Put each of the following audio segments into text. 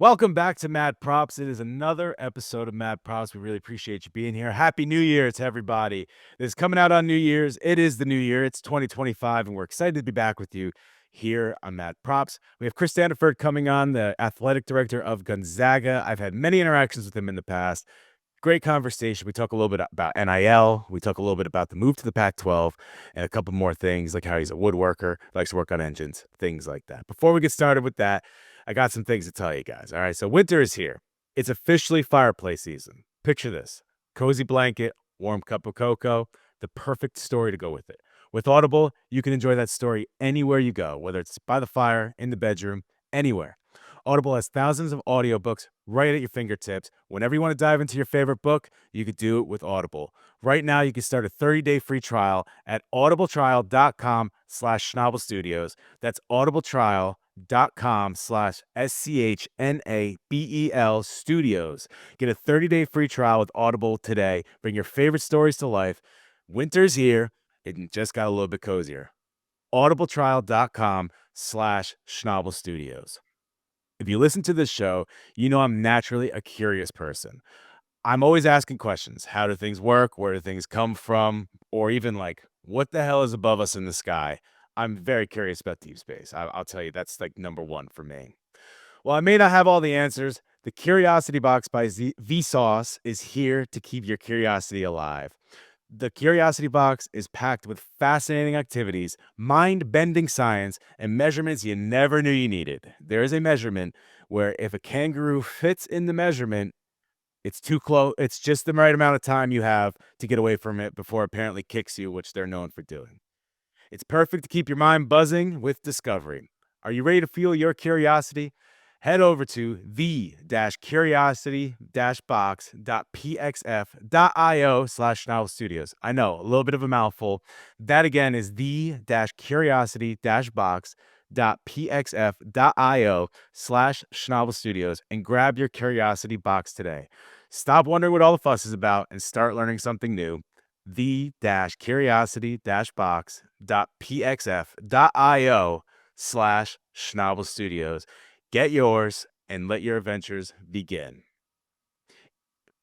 Welcome back to Mad Props. It is another episode of Mad Props. We really appreciate you being here. Happy New Year to everybody. This is coming out on New Year's. It is the new year. It's 2025, and we're excited to be back with you here on Mad Props. We have Chris Standiford coming on, the athletic director of Gonzaga. I've had many interactions with him in the past. Great conversation. We talk a little bit about NIL. We talk a little bit about the move to the Pac-12 and a couple more things, like how he's a woodworker, likes to work on engines, things like that. Before we get started with that, I got some things to tell you guys. All right. So winter is here. It's officially fireplace season. Picture this: cozy blanket, warm cup of cocoa, the perfect story to go with it. With Audible, you can enjoy that story anywhere you go, whether it's by the fire, in the bedroom, anywhere. Audible has thousands of audiobooks right at your fingertips. Whenever you want to dive into your favorite book, you could do it with Audible. Right now, you can start a 30-day free trial at audibletrial.com/Schnabel Studios. That's audibletrial.com/SCHNABEL Studios. Get a 30-day free trial with Audible today. Bring your favorite stories to life. Winter's here. It just got a little bit cozier. audibletrial.com/Schnabel Studios. If you listen to this show, you know I'm naturally a curious person. I'm always asking questions. How do things work? Where do things come from? Or even like, what the hell is above us in the sky? I'm very curious about deep space. I'll tell you, that's like number one for me. While I may not have all the answers, the Curiosity Box by Vsauce is here to keep your curiosity alive. The Curiosity Box is packed with fascinating activities, mind-bending science, and measurements you never knew you needed. There is a measurement where if a kangaroo fits in the measurement, it's too close. It's just the right amount of time you have to get away from it before it apparently kicks you, which they're known for doing. It's perfect to keep your mind buzzing with discovery. Are you ready to fuel your curiosity? Head over to the-curiosity-box.pxf.io/Schnabel Studios. I know, a little bit of a mouthful. That again is the-curiosity-box.pxf.io/Schnabel Studios and grab your Curiosity Box today. Stop wondering what all the fuss is about and start learning something new. the-curiosity-box.pxf.io/Schnabel Studios. Get yours and let your adventures begin.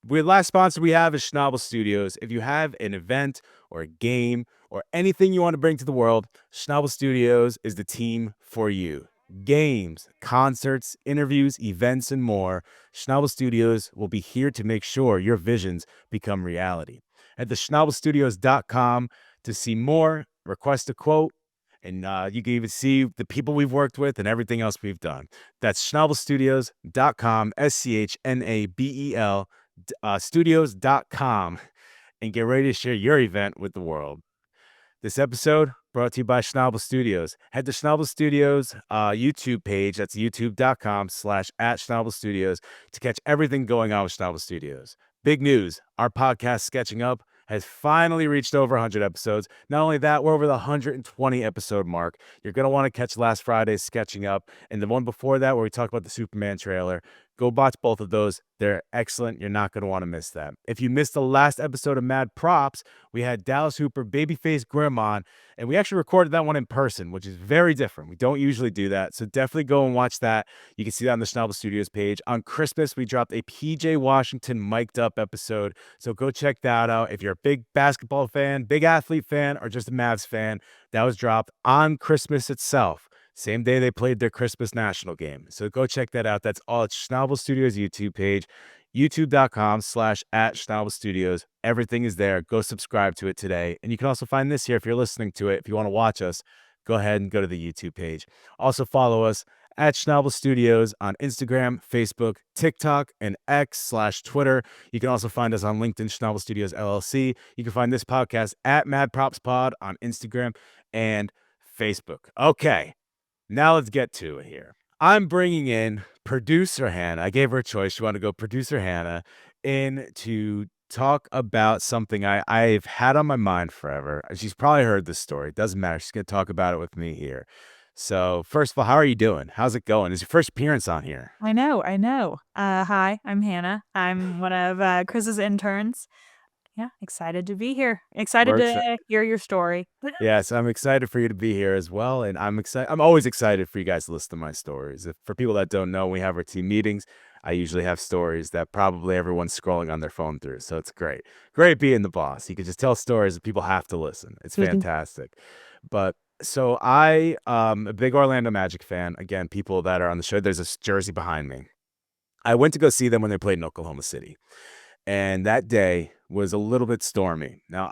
The last sponsor we have is Schnabel Studios. If you have an event or a game or anything you want to bring to the world, Schnabel Studios is the team for you. Games, concerts, interviews, events, and more. Schnabel Studios will be here to make sure your visions become reality. Head to schnabelstudios.com to see more, request a quote, and you can even see the people we've worked with and everything else we've done. That's schnabelstudios.com, SCHNABEL, studios.com, and get ready to share your event with the world. This episode brought to you by Schnabel Studios. Head to Schnabel Studios YouTube page. That's youtube.com/@Schnabel Studios to catch everything going on with Schnabel Studios. Big news. Our podcast, Sketching Up, has finally reached over 100 episodes. Not only that, we're over the 120 episode mark. You're going to want to catch last Friday's Sketching Up and the one before that where we talked about the Superman trailer. Go watch both of those. They're excellent. You're not going to want to miss that. If you missed the last episode of Mad Props, we had Dallas Hooper, Babyface Grimm on, and we actually recorded that one in person, which is very different. We don't usually do that, so definitely go and watch that. You can see that on the Schnabel Studios page. On Christmas, we dropped a PJ Washington mic'd up episode, so go check that out. If you're a big basketball fan, big athlete fan, or just a Mavs fan, that was dropped on Christmas itself. Same day they played their Christmas national game. So go check that out. That's all at Schnabel Studios YouTube page, youtube.com/@Schnabel Studios. Everything is there. Go subscribe to it today. And you can also find this here if you're listening to it. If you want to watch us, go ahead and go to the YouTube page. Also follow us at Schnabel Studios on Instagram, Facebook, TikTok, and X/Twitter. You can also find us on LinkedIn, Schnabel Studios LLC. You can find this podcast at Mad Props Pod on Instagram and Facebook. Okay. Now let's get to it here. I'm bringing in producer Hannah. I gave her a choice. She wanted to go producer Hannah in to talk about something I've had on my mind forever. She's probably heard this story. Doesn't matter. She's going to talk about it with me here. So first of all, how are you doing? How's it going? It's your first appearance on here. I know. Hi, I'm Hannah. I'm one of Chris's interns. Yeah, excited to be here. Excited Works. to hear your story. Yes, I'm excited for you to be here as well, and I'm always excited for you guys to listen to my stories. For people that don't know, when we have our team meetings, I usually have stories that probably everyone's scrolling on their phone through. So it's great being the boss. You can just tell stories that people have to listen. It's fantastic. But so a big Orlando Magic fan. Again, people that are on the show, there's a jersey behind me. I went to go see them when they played in Oklahoma City. And that day was a little bit stormy. Now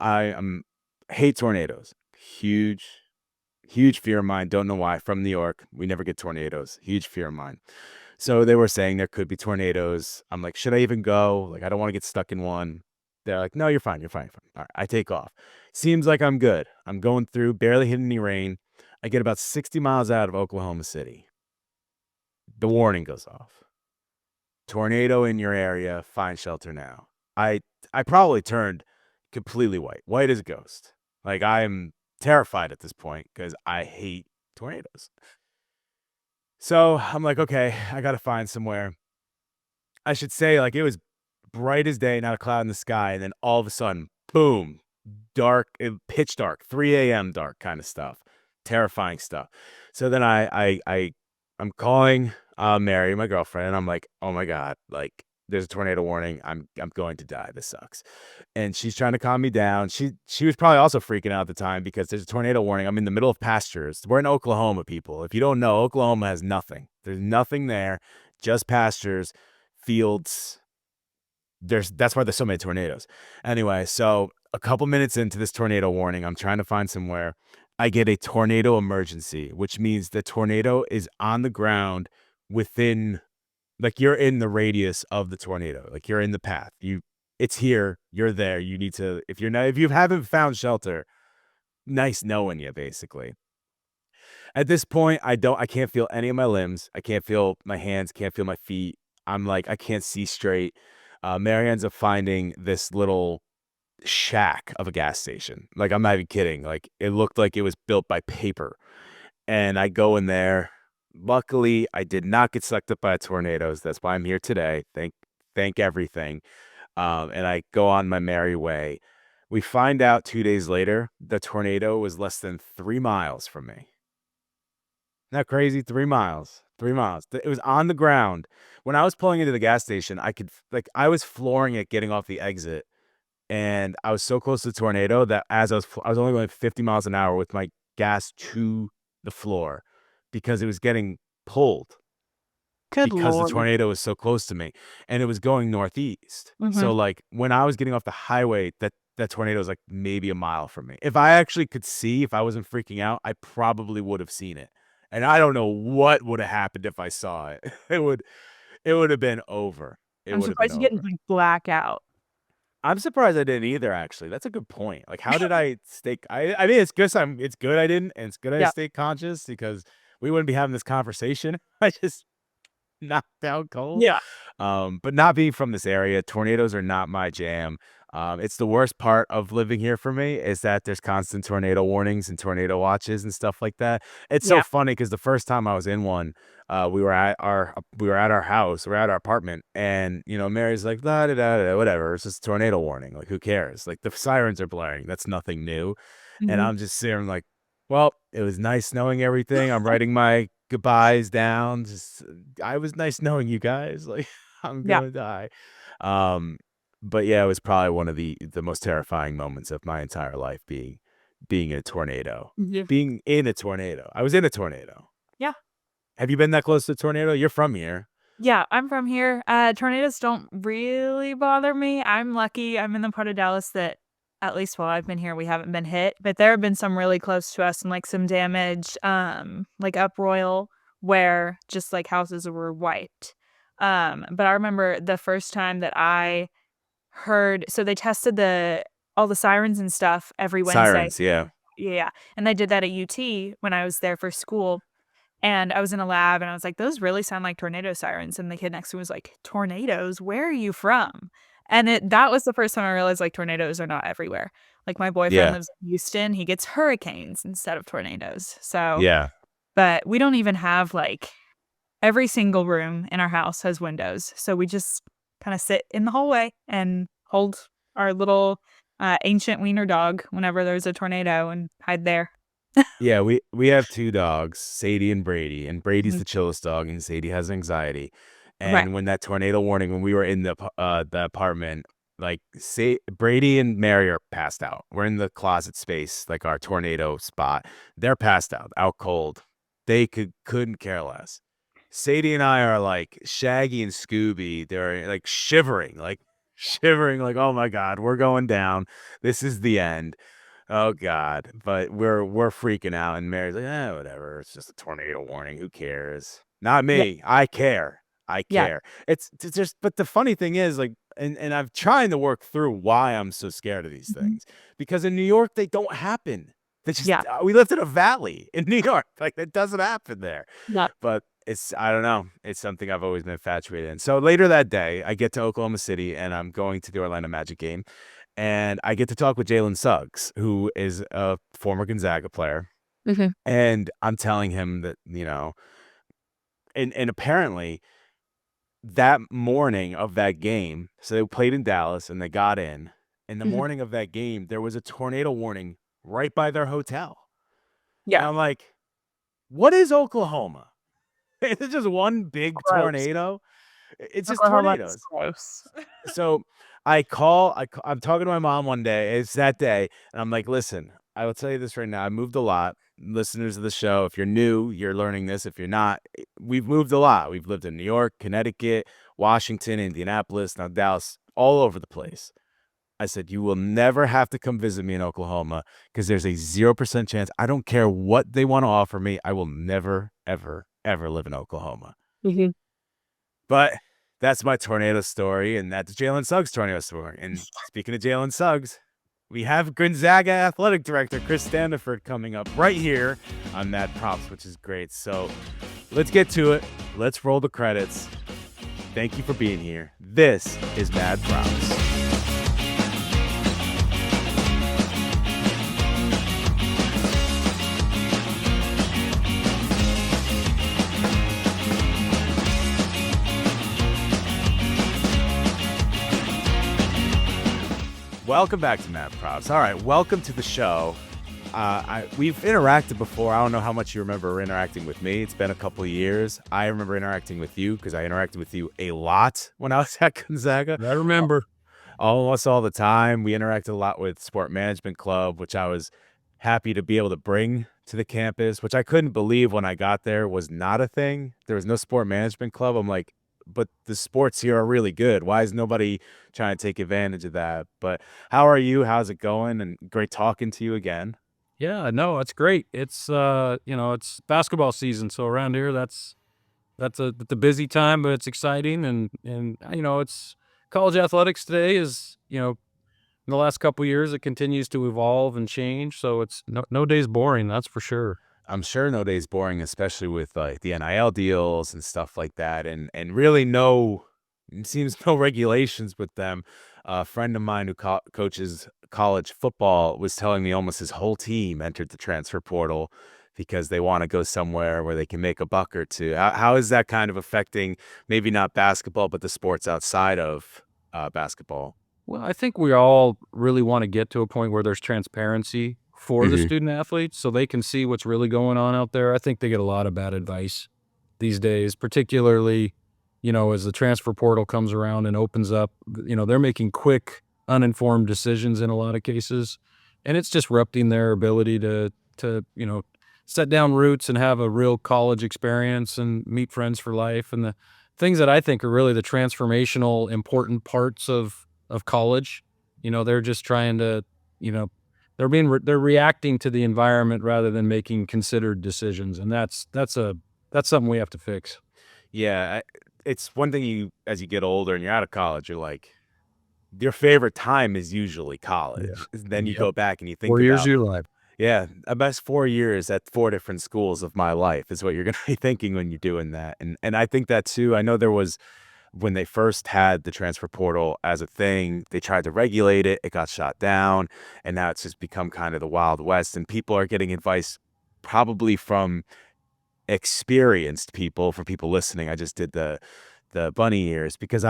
hate tornadoes. Huge, huge fear of mine. Don't know why. From New York, we never get tornadoes. Huge fear of mine. So they were saying there could be tornadoes. I'm like, should I even go? Like, I don't want to get stuck in one. They're like, no, you're fine. You're fine. You're fine. All right, I take off. Seems like I'm good. I'm going through, barely hitting any rain. I get about 60 miles out of Oklahoma City. The warning goes off. Tornado in your area, find shelter now. I probably turned completely white as a ghost. Like, I'm terrified at this point because I hate tornadoes. So I'm like, okay, I gotta find somewhere. I should say, like, it was bright as day, not a cloud in the sky, and then all of a sudden, boom, dark, pitch dark, 3 a.m. dark kind of stuff, terrifying stuff. So then I'm calling Mary, my girlfriend, and I'm like, oh my god, like, there's a tornado warning. I'm going to die. This sucks. And she's trying to calm me down. She was probably also freaking out at the time because there's a tornado warning. I'm in the middle of pastures. We're in Oklahoma, people. If you don't know, Oklahoma has nothing. There's nothing there, just pastures, fields. That's why there's so many tornadoes. Anyway, so a couple minutes into this tornado warning, I'm trying to find somewhere. I get a tornado emergency, which means the tornado is on the ground within, like, you're in the radius of the tornado. Like, you're in the path. It's here. You're there. You need to, if you haven't found shelter, nice knowing you, basically. At this point, I can't feel any of my limbs. I can't feel my hands, can't feel my feet. I'm like, I can't see straight. Mary ends up finding this little shack of a gas station. Like, I'm not even kidding. Like, it looked like it was built by paper. And I go in there. Luckily, I did not get sucked up by tornadoes. That's why I'm here today. Thank everything. And I go on my merry way. We find out 2 days later, the tornado was less than 3 miles from me. Isn't that crazy? 3 miles. 3 miles. It was on the ground. When I was pulling into the gas station, I was flooring it getting off the exit. And I was so close to the tornado that as I was only going 50 miles an hour with my gas to the floor because it was getting pulled Good because the Lord. tornado was so close to me and it was going northeast. Mhm. So, like, when I was getting off the highway, that tornado was like maybe a mile from me. If I actually could see, if I wasn't freaking out, I probably would have seen it. And I don't know what would have happened if I saw it. It would have been over. It I'm would have been surprised you didn't, over. like, black out. I'm surprised I didn't either, actually. That's a good point. Like, how did I stay I mean, it's good I didn't, and it's good I Yeah. stayed conscious because we wouldn't be having this conversation. I just knocked out cold. Yeah. But not being from this area, tornadoes are not my jam. It's the worst part of living here for me is that there's constant tornado warnings and tornado watches and stuff like that. It's so Yeah. funny because the first time I was in one, we were at our house, we're at our apartment, and Mary's like, da da da da, whatever. It's just a tornado warning. Like, who cares? Like, the sirens are blaring. That's nothing new. And Mhm. I'm just sitting like, well, it was nice knowing everything. I'm writing my goodbyes down. Just, I was nice knowing you guys. Like, I'm Yeah. gonna die. Um, but yeah, it was probably one of the most terrifying moments of my entire life being in a tornado. Yeah. Being in a tornado. I was in a tornado. Yeah. Have you been that close to a tornado? You're from here. Yeah, I'm from here. Tornadoes don't really bother me. I'm lucky. I'm in the part of Dallas that, at least while I've been here, we haven't been hit. But there have been some really close to us and like some damage, like up Royal, where just like houses were wiped. But I remember the first time that I heard, so they tested all the sirens and stuff every Wednesday. Sirens, yeah. Yeah, and they did that at UT when I was there for school. And I was in a lab and I was like, "Those really sound like tornado sirens." And the kid next to me was like, "Tornadoes? Where are you from?" And that was the first time I realized, like, tornadoes are not everywhere. Like, my boyfriend Yeah. lives in Houston, he gets hurricanes instead of tornadoes. So Yeah. but we don't even have, like, every single room in our house has windows, so we just kinda sit in the hallway and hold our little ancient wiener dog whenever there's a tornado and hide there. Yeah, we have 2 dogs, Sadie and Brady, and Brady's Mhm. the chillest dog, and Sadie has anxiety. Right. And when that tornado warning, when we were in the apartment, like, say Brady and Mary are passed out. We're in the closet space, like our tornado spot. They're passed out cold. They couldn't care less. Sadie and I are like Shaggy and Scooby. They're like shivering, like, "Oh my God, we're going down. This is the end." Oh God, but we're freaking out, and Mary's like, whatever. It's just a tornado warning. Who cares? Not Yeah. me. I care. I Yeah. care. It's just, but the funny thing is, like, and I'm trying to work through why I'm so scared of these Mhm. things because in New York they don't happen. They just Yeah. we lived in a valley in New York, like it doesn't happen there. Yeah. But it's I don't know. It's something I've always been infatuated in. So later that day, I get to Oklahoma City and I'm going to the Orlando Magic game and I get to talk with Jalen Suggs, who is a former Gonzaga player, Mhm. and I'm telling him that, and apparently that morning of that game, so they played in Dallas and they got in the Mhm. morning of that game, there was a tornado warning right by their hotel. And Yeah. I'm like, "What is Oklahoma? Is it just one big Gross. tornado? It's just Oklahoma is tornadoes." gross. So I'm talking to my mom one day. It's that day, and I'm like, "Listen, I will tell you this right now. I moved a lot. Listeners of the show, if you're new, you're learning this. If you're not, we've moved a lot. We've lived in New York, Connecticut, Washington, Indianapolis, now Dallas, all over the place." I said, "You will never have to come visit me in Oklahoma because there's a 0% chance. I don't care what they want to offer me. I will never, ever, ever live in Oklahoma." Mhm. But that's my tornado story, and that's Jalen Suggs' tornado story. And speaking of Jalen Suggs, we have Gonzaga athletic director Chris Standiford coming up right here on Mad Props, which is great. So let's get to it. Let's roll the credits. Thank you for being here. This is Mad Props. Welcome back to Mad Props. All right, welcome to the show. We've interacted before. I don't know how much you remember interacting with me. It's been a couple of years. I remember interacting with you because I interacted with you a lot when I was at Gonzaga. I remember. Almost all the time. We interacted a lot with Sport Management Club, which I was happy to be able to bring to the campus, which I couldn't believe when I got there was not a thing. There was no Sport Management Club. I'm like, but the sports here are really good. Why is nobody trying to take advantage of that? But how are you? How's it going? And great talking to you again. Yeah, no, it's great. It's basketball season, so around here it's a busy time, but it's exciting and it's college athletics today is, in the last couple years it continues to evolve and change, so it's no day's boring, that's for sure. I'm sure no day's boring, especially with like the NIL deals and stuff like that, and really no, it seems no regulations with them. A friend of mine who coaches college football was telling me almost his whole team entered the transfer portal because they want to go somewhere where they can make a buck or two. How is that kind of affecting maybe not basketball, but the sports outside of basketball? Well, I think we all really wanna get to a point where there's transparency for the Hmm. student athletes so they can see what's really going on out there. I think they get a lot of bad advice these days, particularly, as the transfer portal comes around and opens up, they're making quick, uninformed decisions in a lot of cases, and it's disrupting their ability to set down roots and have a real college experience and meet friends for life, and the things that I think are really the transformational important parts of college. They're just trying to, you know, they're reacting to the environment rather than making considered decisions, and that's something we have to fix. Yeah, it's one thing as you get older and you're out of college, you're like, your favorite time is usually Yeah. college. Then you Yep. go back and you think 4 years about, of your life. yeah, the best 4 years at 4 different schools of my life is what you're going to be thinking when you're doing that. And I think that too. I know there was when they first had the transfer portal as a thing, they tried to regulate it, it got shot down, and now it's just become kind of the Wild West. And people are getting advice probably from experienced people, for people listening. I just did the bunny ears because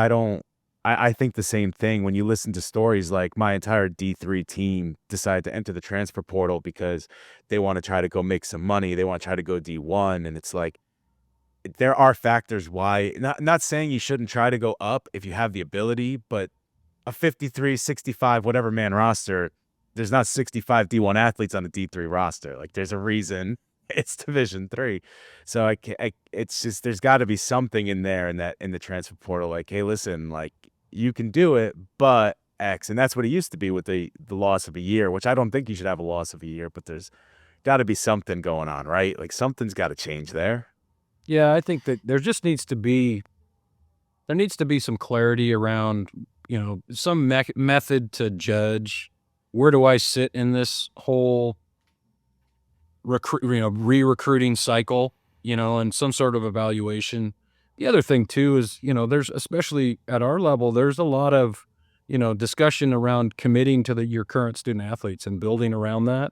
I think the same thing when you listen to stories like my entire D3 team decided to enter the transfer portal because they want to try to go make some money. They want to try to go D1. And it's like, there are factors why, not saying you shouldn't try to go up if you have the ability, but a 53, 65, whatever man roster, there's not 65 D1 athletes on the D3 roster. Like, there's a reason it's Division 3. So it's just, there's got to be something in there in the transfer portal. Like, hey, listen, like, you can do it, but X. And that's what it used to be with the loss of a year, which I don't think you should have a loss of a year, but there's got to be something going on, right? Like, something's got to change there. Yeah, I think that there needs to be some clarity around, some method to judge where do I sit in this whole re-recruiting cycle, and some sort of evaluation. The other thing too is, there's, especially at our level, there's a lot of, discussion around committing to your current student athletes and building around that.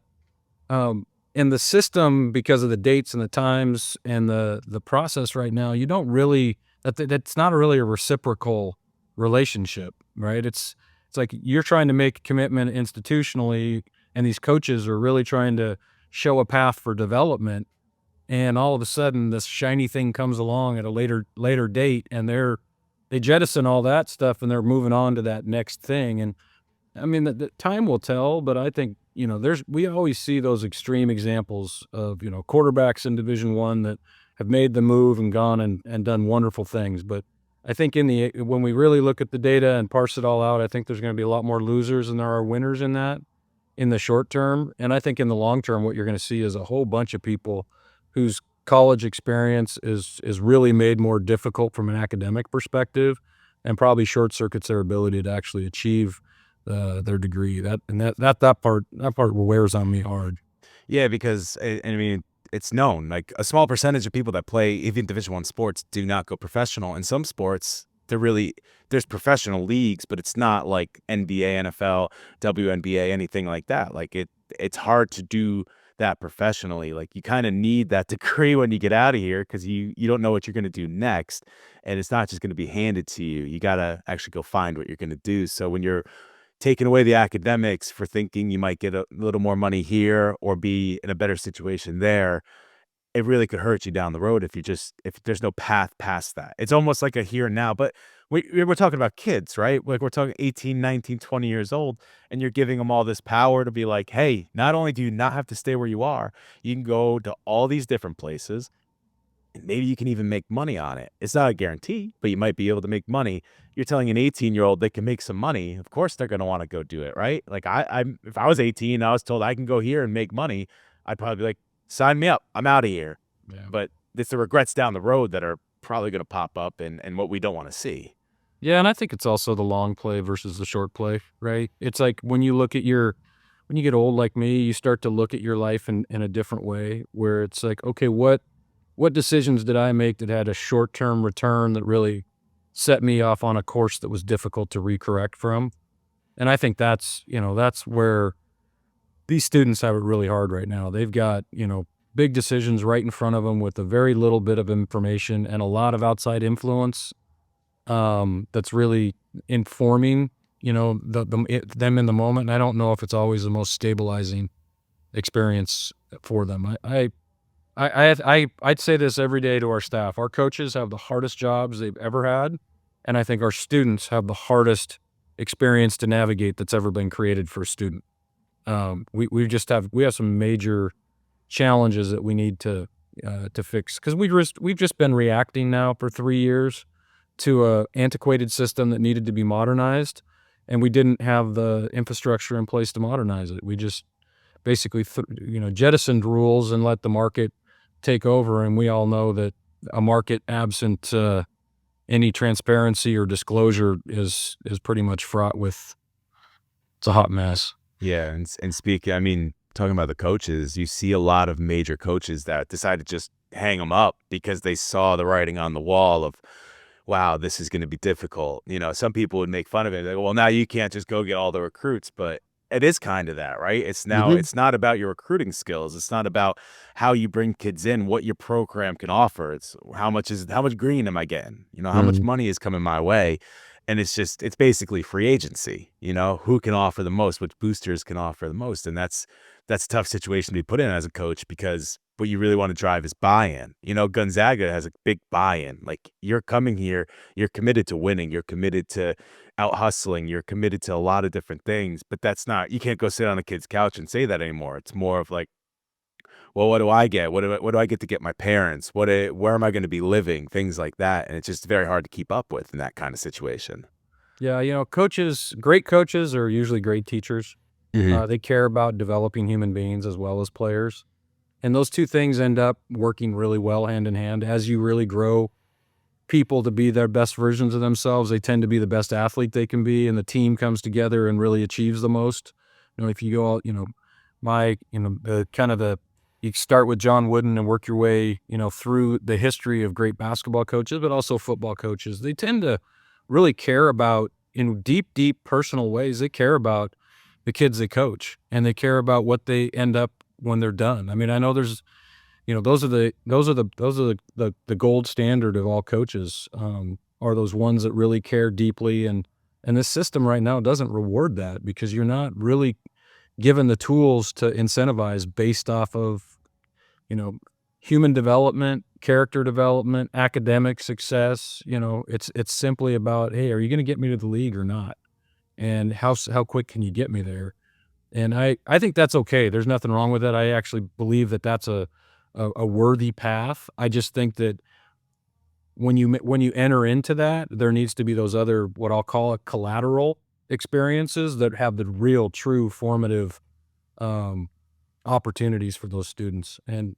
And the system, because of the dates and the times and the process right now, you don't really, that's not really a reciprocal relationship, right? It's like you're trying to make a commitment institutionally, and these coaches are really trying to show a path for development. And all of a sudden, this shiny thing comes along at a later date, and they jettison all that stuff and they're moving on to that next thing. And I mean, the time will tell, but I think, we always see those extreme examples of, quarterbacks in Division I that have made the move and gone and done wonderful things. But I think when we really look at the data and parse it all out, I think there's going to be a lot more losers than there are winners in that in the short term. And I think in the long term, what you're going to see is a whole bunch of people whose college experience is really made more difficult from an academic perspective, and probably short circuits their ability to actually achieve their degree. That part wears on me hard. Yeah, because I mean, it's known, like, a small percentage of people that play even Division I sports do not go professional. In some sports, there's professional leagues, but it's not like NBA, NFL, WNBA, anything like that. Like, it's hard to do that professionally. Like, you kind of need that degree when you get out of here, because you don't know what you're going to do next, and it's not just going to be handed to you. You got to actually go find what you're going to do. So when you're taking away the academics for thinking you might get a little more money here or be in a better situation there, it really could hurt you down the road if there's no path past that. It's almost like a here and now. But we're talking about kids, right? Like, we're talking 18, 19, 20 years old, and you're giving them all this power to be like, hey, not only do you not have to stay where you are, you can go to all these different places, and maybe you can even make money on it. It's not a guarantee, but you might be able to make money. You're telling an 18-year-old they can make some money. Of course, they're going to want to go do it, right? Like, if I was 18, I was told I can go here and make money, I'd probably be like, sign me up. I'm out of here. Yeah. But it's the regrets down the road that are probably going to pop up, and what we don't want to see. Yeah, and I think it's also the long play versus the short play, right? It's like when you get old like me, you start to look at your life in a different way, where it's like, okay, what decisions did I make that had a short-term return that really set me off on a course that was difficult to recorrect from? And I think that's where these students have it really hard right now. They've got, big decisions right in front of them with a very little bit of information and a lot of outside influence that's really informing, them in the moment. And I don't know if it's always the most stabilizing experience for them. I'd say this every day to our staff. Our coaches have the hardest jobs they've ever had, and I think our students have the hardest experience to navigate that's ever been created for a student. We have some major challenges that we need to fix, because we've just been reacting now for 3 years to a antiquated system that needed to be modernized, and we didn't have the infrastructure in place to modernize it. We just basically jettisoned rules and let the market take over, and we all know that a market absent any transparency or disclosure is pretty much fraught with, it's a hot mess. Yeah, and speaking, I mean, talking about the coaches, you see a lot of major coaches that decide to just hang them up because they saw the writing on the wall of, wow, this is going to be difficult. Some people would make fun of it. They go, well, now you can't just go get all the recruits, but it is kind of that, right? It's not about your recruiting skills. It's not about how you bring kids in, what your program can offer. It's how much green am I getting? How much money is coming my way? And it's basically free agency, who can offer the most, which boosters can offer the most. And that's a tough situation to be put in as a coach, because what you really want to drive is buy-in. Gonzaga has a big buy-in. Like, you're coming here, you're committed to winning, you're committed to out hustling, you're committed to a lot of different things, but you can't go sit on a kid's couch and say that anymore. It's more of like, well, what do I get? What do I get to get my parents? Where am I going to be living? Things like that. And it's just very hard to keep up with in that kind of situation. Yeah, great coaches are usually great teachers. Mhm. They care about developing human beings as well as players. And those two things end up working really well hand in hand. As you really grow people to be their best versions of themselves, they tend to be the best athlete they can be, and the team comes together and really achieves the most. If you go out, you start with John Wooden and work your way, through the history of great basketball coaches, but also football coaches. They tend to really care about, in deep, deep personal ways, they care about the kids they coach, and they care about what they end up when they're done. I mean, I know there's, those are the gold standard of all coaches, are those ones that really care deeply. And this system right now doesn't reward that, because you're not really given the tools to incentivize based off of, you know, human development, character development, academic success. It's simply about, hey, are you going to get me to the league or not? And how quick can you get me there? And I think that's okay. There's nothing wrong with that. I actually believe that that's a worthy path. I just think that when you enter into that, there needs to be those other, what I'll call it, collateral experiences that have the real, true formative um, opportunities for those students. And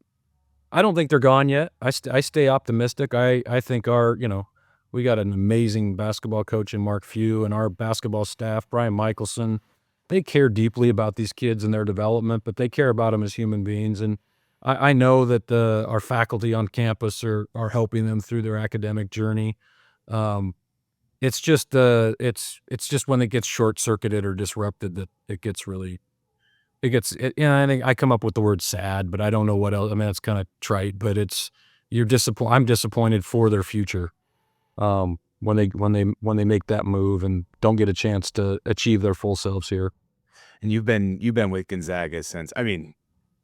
I don't think they're gone yet. I stay optimistic. I think we got an amazing basketball coach in Mark Few, and our basketball staff, Brian Michelson. They care deeply about these kids and their development, but they care about them as human beings. And I know that our faculty on campus are helping them through their academic journey. Um, it's just when it gets short circuited or disrupted that it gets really I think I come up with the word sad, but I don't know what else. I mean, it's kind of trite, but I'm disappointed for their future. When they make that move and don't get a chance to achieve their full selves here. And you've been with Gonzaga since, I mean,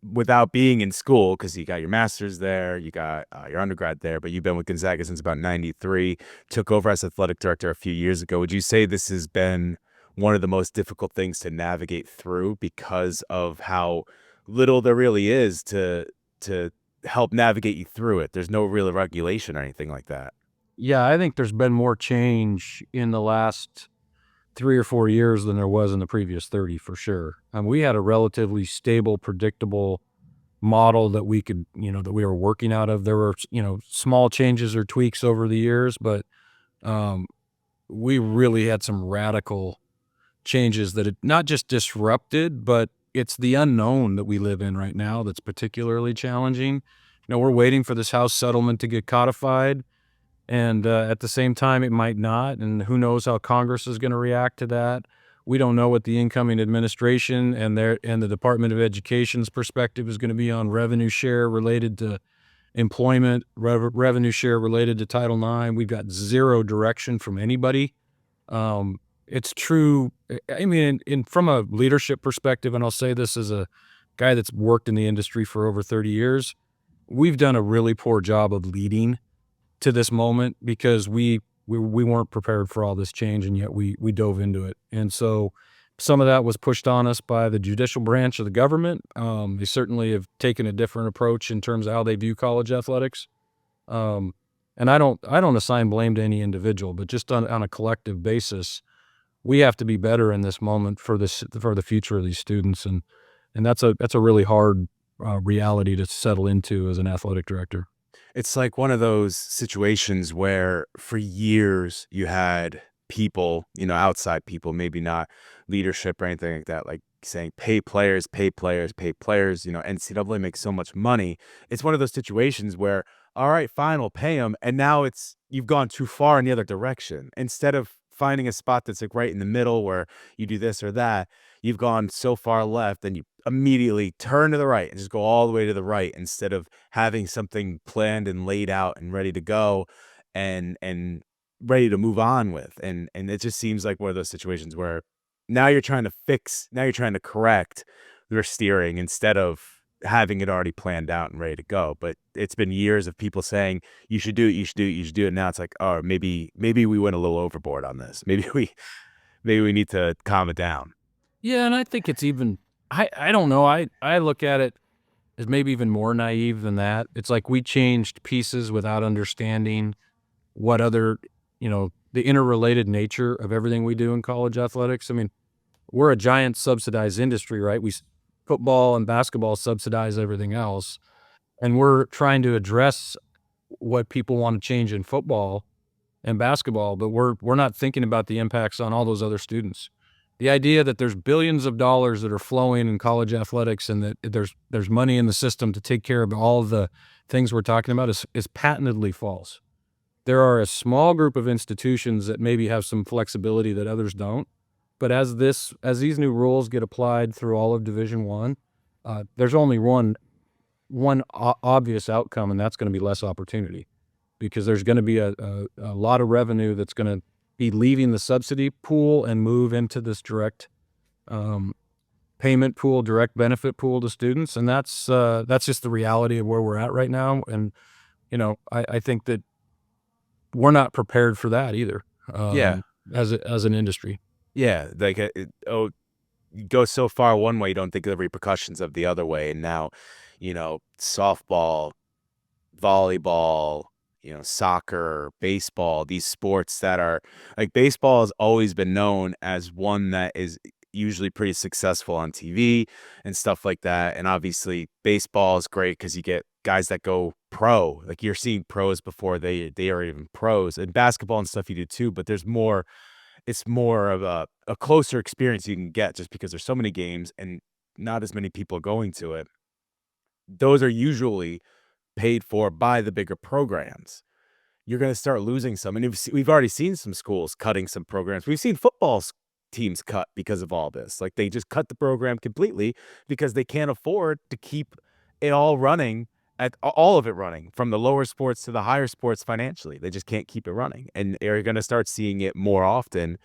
without being in school, because you got your master's there, you got your undergrad there, but you've been with Gonzaga since about 93, took over as athletic director a few years ago. Would you say this has been one of the most difficult things to navigate through, because of how little there really is to help navigate you through it? There's no real regulation or anything like that. Yeah, I think there's been more change in the last 3 or 4 years than there was in the previous 30, for sure. We had a relatively stable, predictable model that that we were working out of. There were, small changes or tweaks over the years, but um, we really had some radical changes that it not just disrupted, but it's the unknown that we live in right now that's particularly challenging. We're waiting for this House settlement to get codified, and at the same time, it might not. And who knows how Congress is going to react to that? We don't know what the incoming administration and the Department of Education's perspective is going to be on revenue share related to employment, revenue share related to Title IX. We've got zero direction from anybody. It's true. I mean, from a leadership perspective, and I'll say this as a guy that's worked in the industry for over 30 years, we've done a really poor job of leading to this moment, because we weren't prepared for all this change, and yet we dove into it. And so some of that was pushed on us by the judicial branch of the government. They certainly have taken a different approach in terms of how they view college athletics. Um, and I don't assign blame to any individual, but just on a collective basis, we have to be better in this moment for the future of these students. And that's a really hard reality to settle into as an athletic director. It's like one of those situations where for years you had people, outside people, maybe not leadership or anything like that, like saying pay players, pay players, pay players. NCAA makes so much money. It's one of those situations where, all right, fine, we'll pay them. And now you've gone too far in the other direction. Instead of finding a spot that's like right in the middle where you do this or that, you've gone so far left, and you immediately turn to the right and just go all the way to the right, instead of having something planned and laid out and ready to go, and ready to move on with. And it just seems like one of those situations where now you're trying to correct your steering instead of having it already planned out and ready to go. But it's been years of people saying you should do it, you should do it, you should do it. Now it's like, oh, maybe we went a little overboard on this. Maybe we need to calm it down. Yeah, and I think it's even I don't know. I look at it as maybe even more naive than that. It's like we changed pieces without understanding what other, the interrelated nature of everything we do in college athletics. I mean, we're a giant subsidized industry, right? Football and basketball subsidize everything else, and we're trying to address what people want to change in football and basketball, but we're not thinking about the impacts on all those other students. The idea that there's billions of dollars that are flowing in college athletics and that there's money in the system to take care of all of the things we're talking about is patently false. There are a small group of institutions that maybe have some flexibility that others don't. But as these new rules get applied through all of Division I, there's only one obvious outcome, and that's going to be less opportunity, because there's going to be a lot of revenue that's going to be leaving the subsidy pool and move into this direct payment pool, direct benefit pool to students, and that's just the reality of where we're at right now. And I think that we're not prepared for that either. As an industry. Yeah, like you go so far one way, you don't think of the repercussions of the other way. And now, softball, volleyball, soccer, baseball, these sports that are like baseball has always been known as one that is usually pretty successful on TV and stuff like that. And obviously baseball is great because you get guys that go pro, like you're seeing pros before they are even pros, and basketball and stuff you do too, but it's more of a closer experience you can get just because there's so many games and not as many people going to it. Those are usually paid for by the bigger programs. You're going to start losing some. And we've already seen some schools cutting some programs. We've seen teams cut because of all this. Like they just cut the program completely because they can't afford to keep it all running, at all of it running, from the lower sports to the higher sports financially. They just can't keep it running. And you're going to start seeing it more often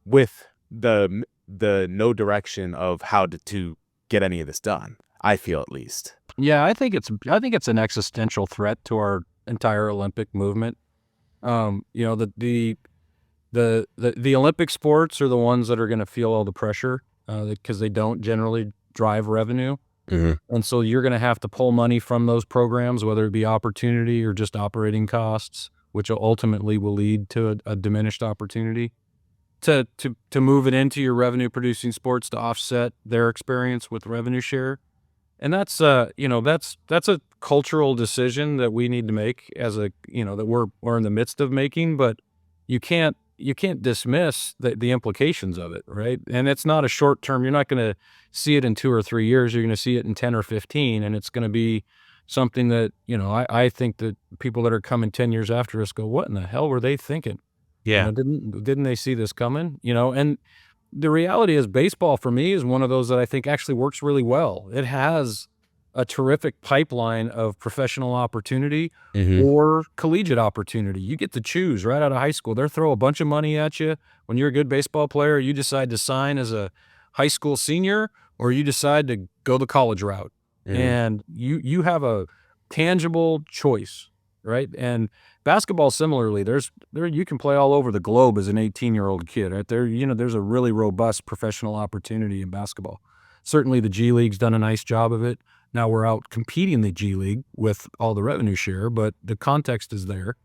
with the no direction of how to get any of this done. I feel, at least. Yeah, I think it's an existential threat to our entire Olympic movement. The Olympic sports are the ones that are going to feel all the pressure because they don't generally drive revenue. Mm-hmm. And so you're going to have to pull money from those programs, whether it be opportunity or just operating costs, which ultimately will lead to a diminished opportunity to move it into your revenue producing sports to offset their experience with revenue share. And that's a cultural decision that we need to make that we're in the midst of making, but you can't dismiss the implications of it, right? And it's not a short term. You're not going to see it in 2 or 3 years. You're going to see it in 10 or 15, and it's going to be something that, I think that people that are coming 10 years after us go, what in the hell were they thinking? Yeah. Didn't they see this coming? And the reality is baseball for me is one of those that I think actually works really well. It has a terrific pipeline of professional opportunity or collegiate opportunity. You get to choose right out of high school. They'll throw a bunch of money at you. When you're a good baseball player, you decide to sign as a high school senior or you decide to go the college route. And you have a tangible choice, right? And basketball similarly, you can play all over the globe as an 18-year-old kid, right? There's a really robust professional opportunity in basketball. Certainly the G League's done a nice job of it. Now we're out competing the G League with all the revenue share, but the context is there.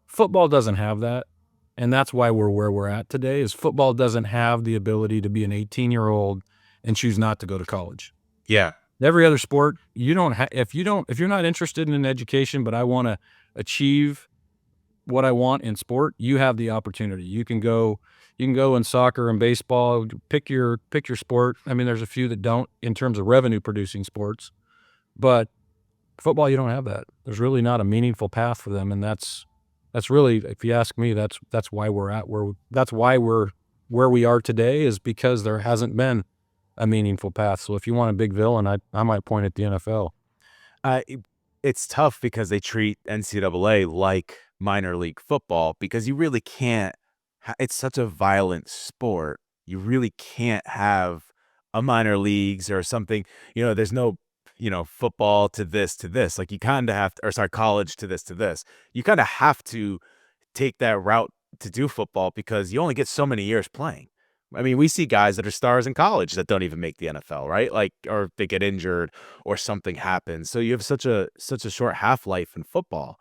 Football doesn't have that, and that's why we're where we're at today. Is football doesn't have the ability to be an 18-year-old and choose not to go to college. Yeah. Every other sport, if you're not interested in an education, but I want to achieve what I want in sport, you have the opportunity. You can go in soccer and baseball, pick your sport. I mean, there's a few that don't in terms of revenue producing sports, but football, you don't have that. There's really not a meaningful path for them. And that's really, if you ask me, that's why we're where we are today, is because there hasn't been a meaningful path. So if you want a big villain, I might point at the NFL. It's tough because they treat NCAA like minor league football because you really can't. It's such a violent sport. You really can't have a minor leagues or something. There's no, football to this. Like you kind of have to, or sorry, college to this. You kind of have to take that route to do football because you only get so many years playing. I mean, we see guys that are stars in college that don't even make the NFL, right? Like, or they get injured or something happens. So you have such a short half-life in football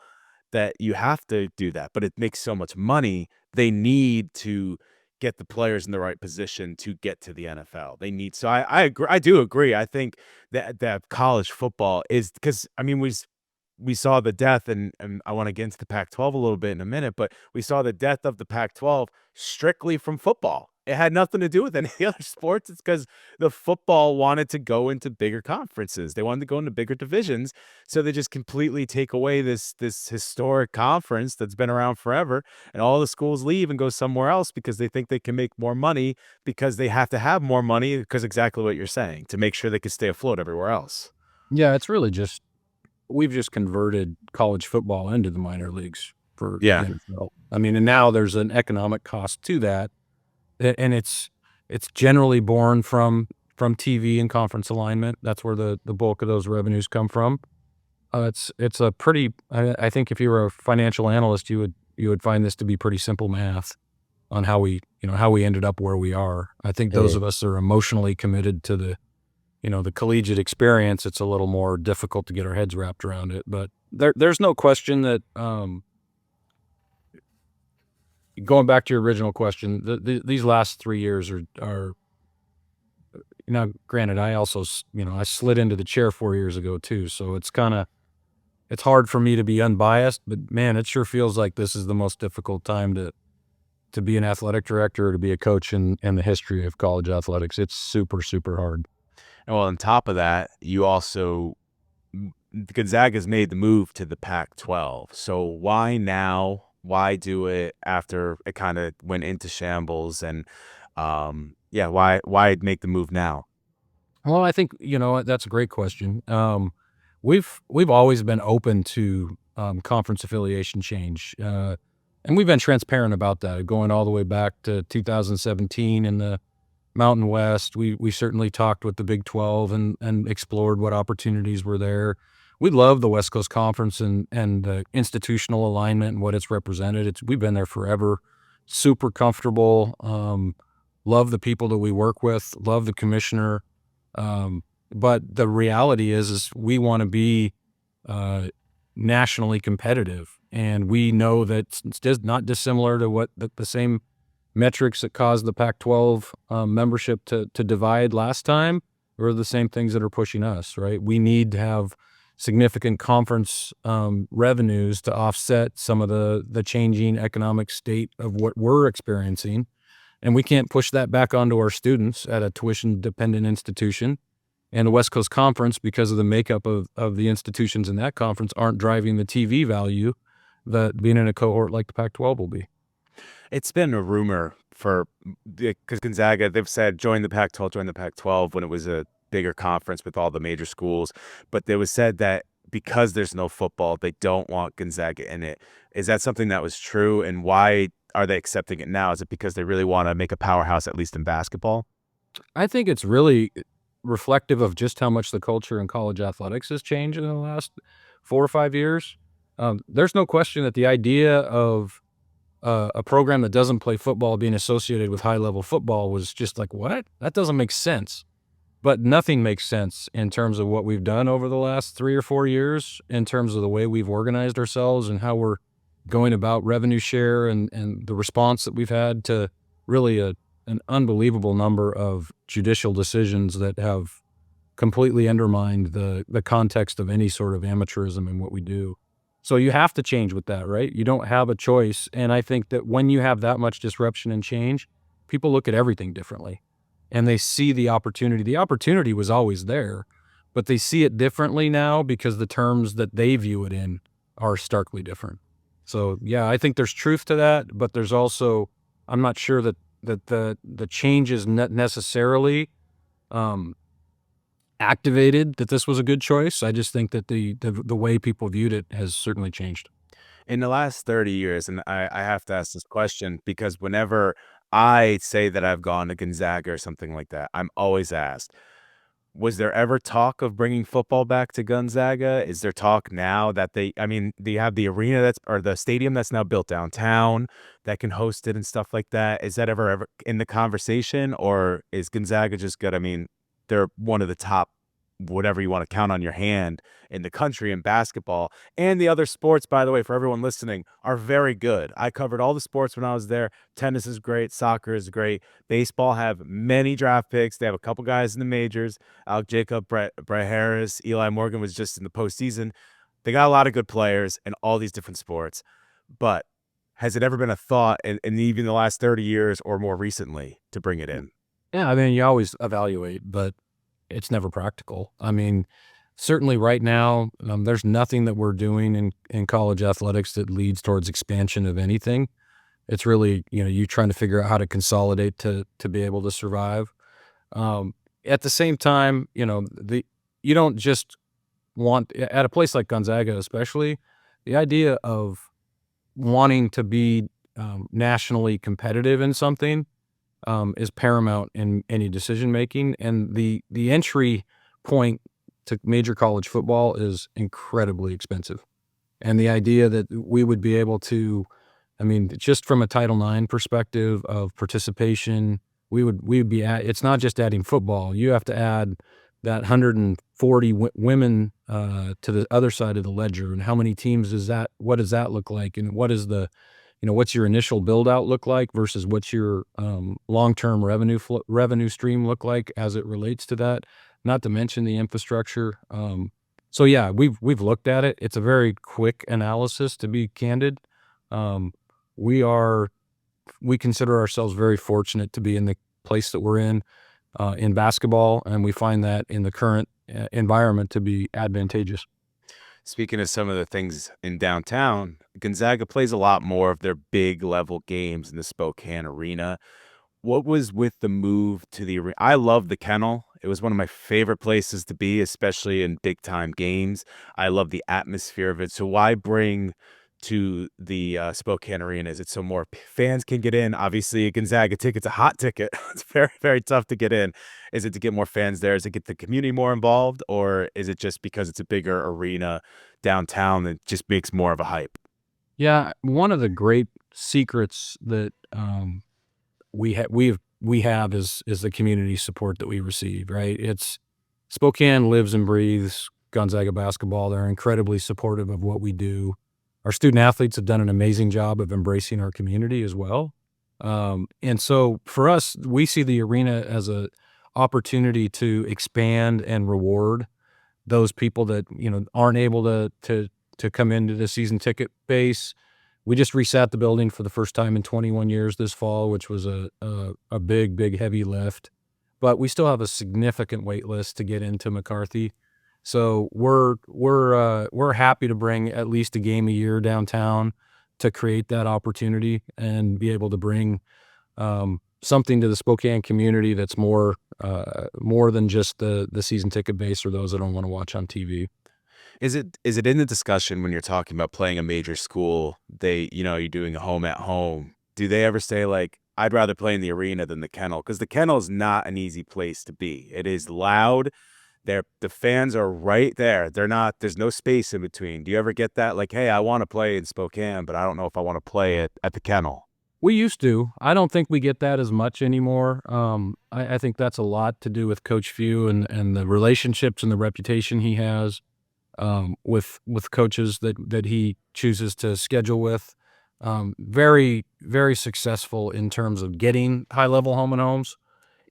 that you have to do that, but it makes so much money. They need to get the players in the right position to get to the NFL. They need, so I agree. I do agree. I think that college football is because I mean we saw the death, and I want to get into the Pac-12 a little bit in a minute, but we saw the death of the Pac-12 strictly from football. It had nothing to do with any other sports. It's because the football wanted to go into bigger conferences. They wanted to go into bigger divisions. So they just completely take away this historic conference that's been around forever, and all the schools leave and go somewhere else because they think they can make more money because they have to have more money because exactly what you're saying to make sure they can stay afloat everywhere else. Yeah, it's really just we've just converted college football into the minor leagues for the Yeah. NFL. I mean, and now there's an economic cost to that, and it's generally born from TV and conference alignment. That's where the bulk of those revenues come from. It's a pretty. I think if you were a financial analyst, you would find this to be pretty simple math on how we ended up where we are. I think those of us that are emotionally committed to the collegiate experience, it's a little more difficult to get our heads wrapped around it. But there's no question that going back to your original question, these last 3 years are granted, I also I slid into the chair 4 years ago too, so it's hard for me to be unbiased. But man, it sure feels like this is the most difficult time to be an athletic director or to be a coach in the history of college athletics. It's super, super hard. And well, on top of that, you also Gonzaga's made the move to the Pac-12. So why now? Why do it after it kind of went into shambles? And yeah, why make the move now? Well, I think, that's a great question. We've always been open to conference affiliation change, and we've been transparent about that, going all the way back to 2017 in the Mountain West. We certainly talked with the Big 12 and explored what opportunities were there. We love the West Coast Conference and the institutional alignment and what it's represented. We've been there forever, super comfortable. Love the people that we work with, love the commissioner. But the reality is we want to be nationally competitive, and we know that it's just not dissimilar to what the same metrics that caused the Pac-12 membership to divide last time are the same things that are pushing us, right? We need to have significant conference revenues to offset some of the changing economic state of what we're experiencing. And we can't push that back onto our students at a tuition-dependent institution. And the West Coast Conference, because of the makeup of the institutions in that conference, aren't driving the TV value that being in a cohort like the Pac-12 will be. It's been a rumor because Gonzaga, they've said join the Pac-12 when it was a bigger conference with all the major schools. But it was said that because there's no football, they don't want Gonzaga in it. Is that something that was true? And why are they accepting it now? Is it because they really want to make a powerhouse, at least in basketball? I think it's really reflective of just how much the culture in college athletics has changed in the last 4 or 5 years. There's no question that the idea of a program that doesn't play football being associated with high-level football was just like, what? That doesn't make sense. But nothing makes sense in terms of what we've done over the last 3 or 4 years, in terms of the way we've organized ourselves and how we're going about revenue share and the response that we've had to really an unbelievable number of judicial decisions that have completely undermined the context of any sort of amateurism in what we do. So you have to change with that, right? You don't have a choice. And I think that when you have that much disruption and change, people look at everything differently and they see the opportunity. The opportunity was always there, but they see it differently now because the terms that they view it in are starkly different. So yeah, I think there's truth to that, but there's also, I'm not sure that the change is necessarily activated that this was a good choice. I just think that the way people viewed it has certainly changed. In the last 30 years, and I have to ask this question because whenever I say that I've gone to Gonzaga or something like that, I'm always asked, was there ever talk of bringing football back to Gonzaga? Is there talk now that they have the arena that's or the stadium that's now built downtown that can host it and stuff like that? Is that ever in the conversation, or is Gonzaga just good? I mean, they're one of the top, whatever you want to count on your hand in the country in basketball. And the other sports, by the way, for everyone listening, are very good. I covered all the sports when I was there. Tennis is great, soccer is great. Baseball have many draft picks. They have a couple guys in the majors. Alec Jacob, Brett Harris, Eli Morgan was just in the postseason. They got a lot of good players in all these different sports. But has it ever been a thought in even the last 30 years or more recently to bring it in? Yeah, I mean, you always evaluate, but it's never practical. I mean, certainly right now, there's nothing that we're doing in college athletics that leads towards expansion of anything. It's really, you trying to figure out how to consolidate to be able to survive. At the same time, you don't just want at a place like Gonzaga, especially the idea of wanting to be nationally competitive in something is paramount in any decision making, and the entry point to major college football is incredibly expensive. And the idea that we would be able to, I mean, just from a Title IX perspective of participation, we would be at. It's not just adding football. You have to add that 140 women to the other side of the ledger, and how many teams is that? What does that look like? And what is the what's your initial build out look like versus what's your long-term revenue stream look like as it relates to that, not to mention the infrastructure. So yeah, we've looked at it. It's a very quick analysis, to be candid. We consider ourselves very fortunate to be in the place that we're in basketball, and we find that in the current environment to be advantageous. Speaking of some of the things in downtown, Gonzaga plays a lot more of their big level games in the Spokane arena. What was with the move to the arena? I love the Kennel. It was one of my favorite places to be, especially in big time games. I love the atmosphere of it. So why bring to the Spokane arena? Is it so more fans can get in? Obviously, a Gonzaga ticket's a hot ticket. It's very, very tough to get in. Is it to get more fans there? Is it get the community more involved? Or is it just because it's a bigger arena downtown that just makes more of a hype? Yeah, one of the great secrets that we have is the community support that we receive. Right, it's Spokane lives and breathes Gonzaga basketball. They're incredibly supportive of what we do. Our student athletes have done an amazing job of embracing our community as well. And so for us, we see the arena as a opportunity to expand and reward those people that aren't able to come into the season ticket base. We just resat the building for the first time in 21 years this fall, which was a big heavy lift. But we still have a significant wait list to get into McCarthy. So we're happy to bring at least a game a year downtown to create that opportunity and be able to bring something to the Spokane community that's more than just the season ticket base or those that don't want to watch on TV. Is it in the discussion when you're talking about playing a major school, you're doing a home at home? Do they ever say like, I'd rather play in the arena than the Kennel? Because the Kennel is not an easy place to be. It is loud. The fans are right there. There's no space in between. Do you ever get that? Like, hey, I want to play in Spokane, but I don't know if I want to play it at the Kennel. We used to. I don't think we get that as much anymore. I think that's a lot to do with Coach Few and the relationships and the reputation he has with coaches that he chooses to schedule with. Very, very successful in terms of getting high-level home and homes.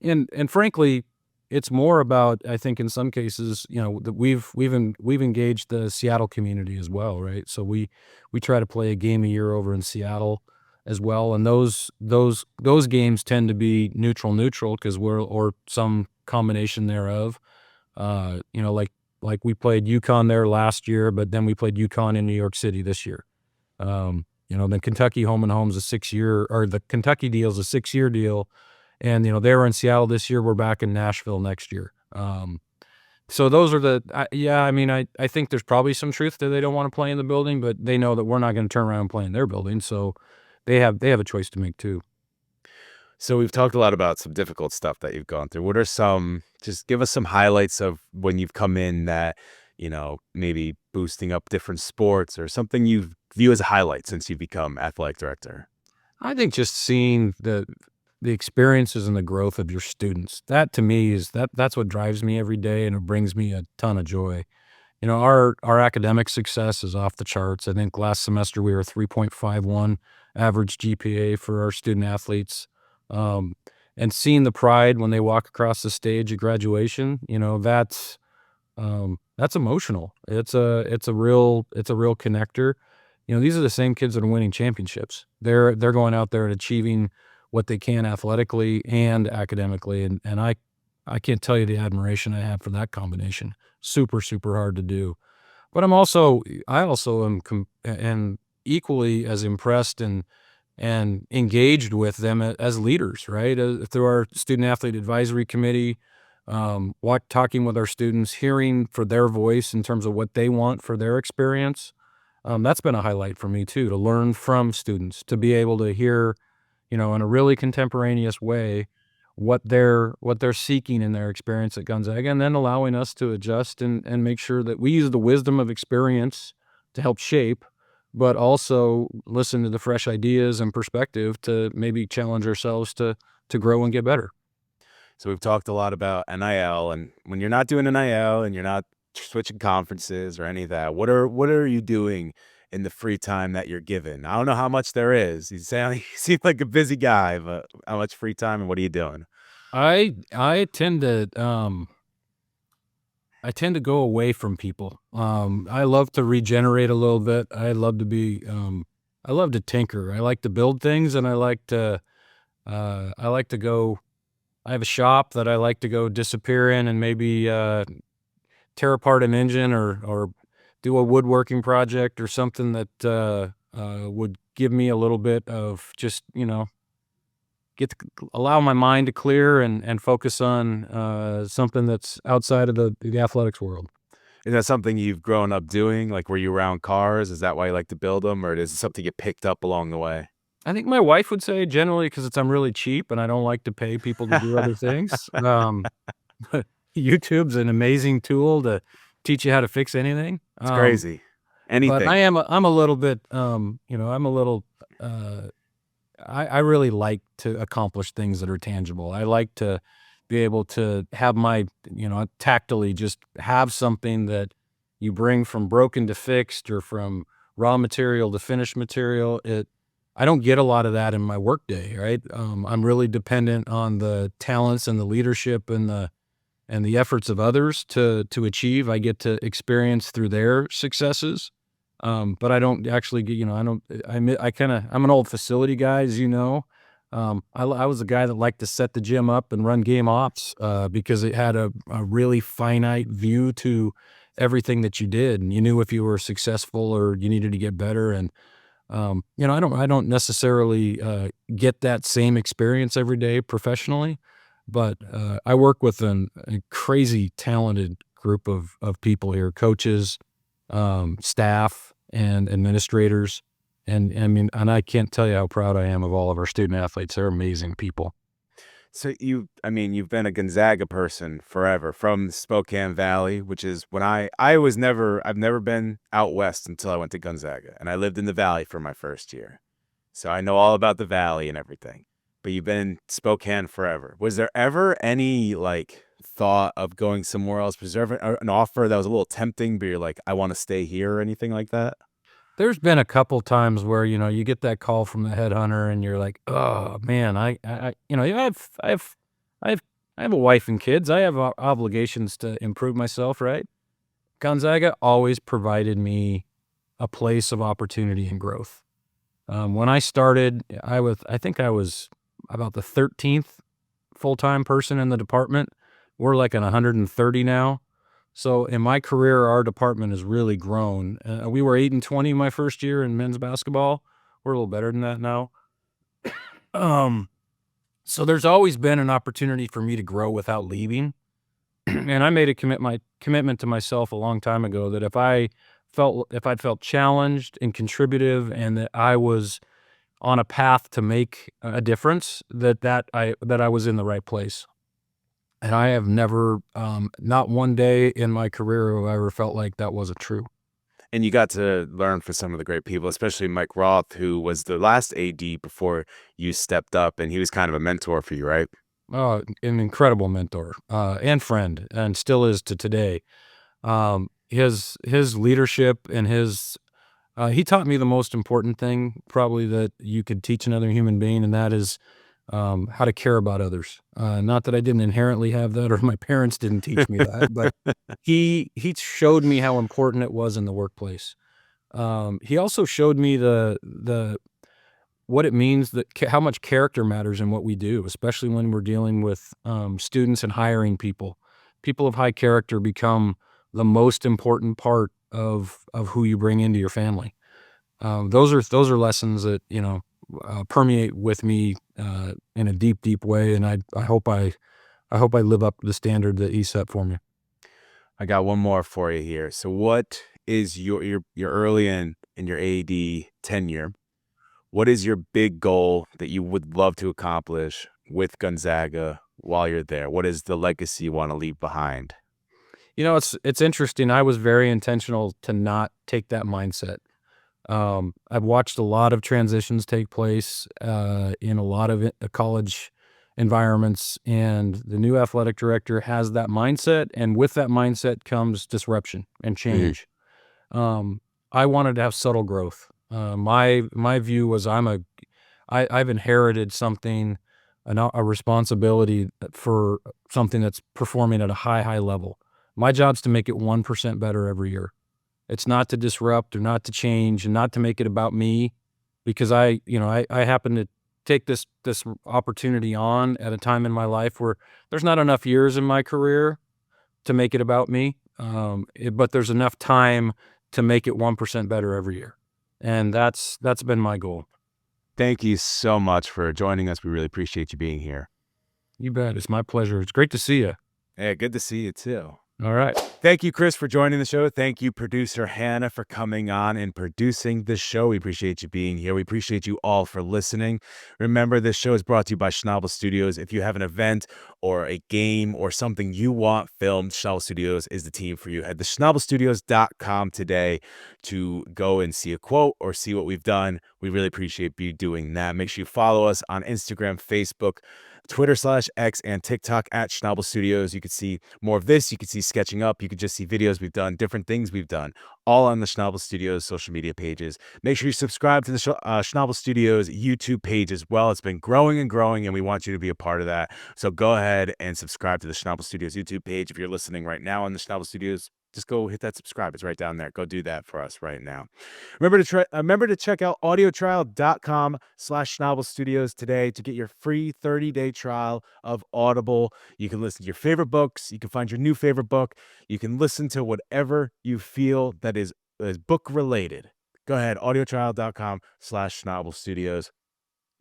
And frankly, it's more about, I think in some cases, that we've engaged the Seattle community as well, right? So we try to play a game a year over in Seattle as well, and those games tend to be neutral because or some combination thereof. Like we played UConn there last year, but then we played UConn in New York City this year. The Kentucky home and home's the Kentucky deal's a 6-year deal. And, they were in Seattle this year. We're back in Nashville next year. So those are I think there's probably some truth that they don't want to play in the building, but they know that we're not going to turn around and play in their building. So they have a choice to make too. So we've talked a lot about some difficult stuff that you've gone through. What are some, just give us some highlights of when you've come in that, maybe boosting up different sports or something you view as a highlight since you've become athletic director? I think just seeing the experiences and the growth of your students, that to me that's what drives me every day, and it brings me a ton of joy. Our academic success is off the charts. I think last semester we were 3.51 average GPA for our student athletes. Um, and seeing the pride when they walk across the stage at graduation, that's emotional. It's a real connector. These are the same kids that are winning championships. They're going out there and achieving what they can athletically and academically, and I can't tell you the admiration I have for that combination. Super, super hard to do. But I also am equally as impressed and engaged with them as leaders, right? Through our student athlete advisory committee, talking with our students, hearing for their voice in terms of what they want for their experience. That's been a highlight for me too, to learn from students, to be able to hear, in a really contemporaneous way, what they're seeking in their experience at Gonzaga, and then allowing us to adjust and make sure that we use the wisdom of experience to help shape, but also listen to the fresh ideas and perspective to maybe challenge ourselves to grow and get better. So we've talked a lot about NIL, and when you're not doing NIL and you're not switching conferences or any of that, what are you doing in the free time that you're given? I don't know how much there is. You seem like a busy guy, but how much free time and what are you doing? I tend to go away from people. I love to regenerate a little bit. I love to tinker. I like to build things, and I like to go. I have a shop that I like to go disappear in and maybe tear apart an engine or do a woodworking project or something that would give me a little bit of just allow my mind to clear and focus on something that's outside of the athletics world. Is that something you've grown up doing? Like, were you around cars? Is that why you like to build them, or is it something you picked up along the way? I think my wife would say generally because I'm really cheap and I don't like to pay people to do other things. YouTube's an amazing tool to teach you how to fix anything. It's crazy. But Anything. I'm a little bit, I'm a little, uh, I really like to accomplish things that are tangible. I like to be able to have tactily just have something that you bring from broken to fixed or from raw material to finished material. I don't get a lot of that in my workday, right? I'm really dependent on the talents and the leadership and the efforts of others to achieve. I get to experience through their successes. But I don't actually get, I don't, I'm an old facility guy, as you know. I was a guy that liked to set the gym up and run game ops, because it had a really finite view to everything that you did. And you knew if you were successful or you needed to get better. And, I don't necessarily, get that same experience every day professionally, but, I work with a crazy talented group of people here, coaches, staff and administrators. And I mean, and I can't tell you how proud I am of all of our student athletes. They're amazing people. So you've been a Gonzaga person forever from Spokane Valley, which is when I've never been out west until I went to Gonzaga, and I lived in the Valley for my first year. So I know all about the Valley and everything. But you've been in Spokane forever. Was there ever any like thought of going somewhere else? Was there ever an offer that was a little tempting, but you're like, I want to stay here or anything like that? There's been a couple times where, you get that call from the headhunter and you're like, oh man, I have a wife and kids. I have obligations to improve myself, right? Gonzaga always provided me a place of opportunity and growth. When I started, I think I was about the 13th full-time person in the department. We're like at 130 now. So in my career, our department has really grown. We were 8-20 my first year in men's basketball. We're a little better than that now. Um, so there's always been an opportunity for me to grow without leaving. And I made a commitment to myself a long time ago that if I'd felt challenged and contributive, and that I was on a path to make a difference, that I was in the right place. And I have never, not one day in my career have I ever felt like that wasn't true. And you got to learn from some of the great people, especially Mike Roth, who was the last AD before you stepped up, and he was kind of a mentor for you, right? An incredible mentor, and friend, and still is to today. His leadership and he taught me the most important thing probably that you could teach another human being, and that is how to care about others. Not that I didn't inherently have that, or my parents didn't teach me that, but he showed me how important it was in the workplace. He also showed me the what it means, that how much character matters in what we do, especially when we're dealing with students and hiring people. People of high character become the most important part of who you bring into your family. Those are lessons that permeate with me in a deep way, and I hope I live up to the standard that he set for me. I got one more for you here. So what is your early in your AD tenure? What is your big goal that you would love to accomplish with Gonzaga while you're there? What is the legacy you want to leave behind? It's interesting. I was very intentional to not take that mindset. I've watched a lot of transitions take place in a lot of college environments, and the new athletic director has that mindset, and with that mindset comes disruption and change. I wanted to have subtle growth. My view was I've inherited something, a responsibility for something that's performing at a high level. My job's to make it 1% better every year. It's not to disrupt or not to change and not to make it about me, because I happen to take this opportunity on at a time in my life where there's not enough years in my career to make it about me, but there's enough time to make it 1% better every year. And that's been my goal. Thank you so much for joining us. We really appreciate you being here. You bet. It's my pleasure. It's great to see you. Yeah, good to see you too. All right. Thank you, Chris, for joining the show. Thank you, producer Hannah, for coming on and producing this show. We appreciate you being here. We appreciate you all for listening. Remember, this show is brought to you by Schnabel Studios. If you have an event or a game or something you want filmed, Schnabel Studios is the team for you. Head to schnabelstudios.com today to go and see a quote or see what we've done. We really appreciate you doing that. Make sure you follow us on Instagram, Facebook, Twitter/X, and TikTok at Schnabel Studios. You can see more of this. You can see sketching up. You can just see videos we've done, different things we've done, all on the Schnabel Studios social media pages. Make sure you subscribe to the Schnabel Studios YouTube page as well. It's been growing and growing, and we want you to be a part of that. So go ahead and subscribe to the Schnabel Studios YouTube page. If you're listening right now on the Schnabel Studios, just go hit that subscribe. It's right down there. Go do that for us right now. Remember to check out audiotrial.com/Schnabel Studios today to get your free 30-day trial of Audible. You can listen to your favorite books. You can find your new favorite book. You can listen to whatever you feel that is book related. Go ahead, audiotrial.com/Schnabel Studios.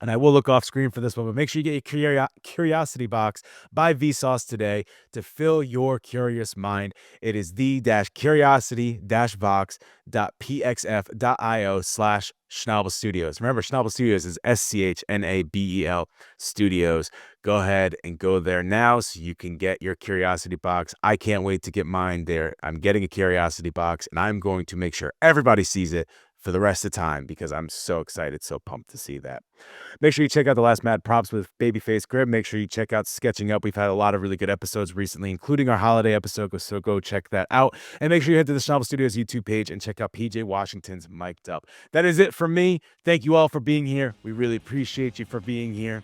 And I will look off screen for this one, but make sure you get your Curiosity Box by Vsauce today to fill your curious mind. It is the-curiosity-box.pxf.io/Schnabel Studios. Remember, Schnabel Studios is SCHNABEL Studios. Go ahead and go there now so you can get your Curiosity Box. I can't wait to get mine there. I'm getting a Curiosity Box, and I'm going to make sure everybody sees it for the rest of the time because I'm so excited, so pumped to see that. Make sure you check out The Last Mad Props with Babyface Grib. Make sure you check out Sketching Up. We've had a lot of really good episodes recently, including our holiday episode, so go check that out. And make sure you head to the Schnabel Studios YouTube page and check out PJ Washington's Mic'd Up. That is it for me. Thank you all for being here. We really appreciate you for being here.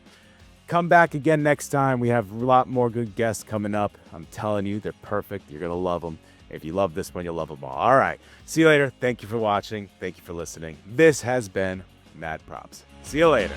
Come back again next time. We have a lot more good guests coming up. I'm telling you, they're perfect. You're going to love them. If you love this one, you'll love them all. All right. See you later. Thank you for watching. Thank you for listening. This has been Mad Props. See you later.